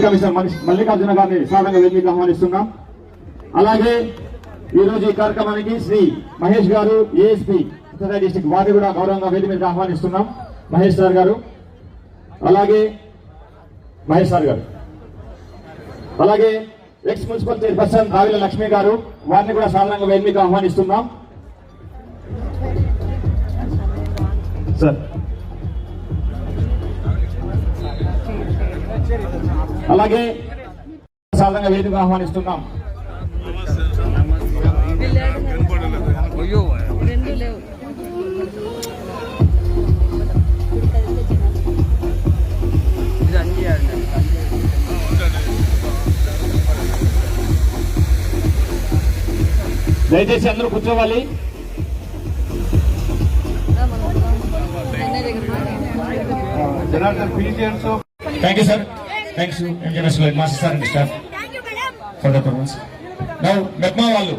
Commissioner Mallikarjuna గారిని సాధారణంగా వేదికగా ఆహ్వానిస్తున్నాం. అలాగే ఈ రోజు ఈ కార్యక్రమానికి శ్రీ మహేష్ గారు ఏఎస్పీ డిస్ట్రిక్ట్ వారిని కూడా గౌరవంగా వేదిక మీద ఆహ్వానిస్తున్నాం. మహేష్ సార్ గారు, అలాగే మహేష్ సార్ గారు, అలాగే X municipal chairperson Ravila Lakshmi గారు, వారిని కూడా సాధారణంగా వేదికగా ఆహ్వానిస్తున్నాం. సార్ అలాగే సాధారణంగా వేదికగా ఆహ్వానిస్తున్నాం. దయచేసి అందరూ కూర్చోవాలి. Thank you sir. Thanks MJMS Master Sir and staff for the performance. Now, MEPMA వాళ్ళు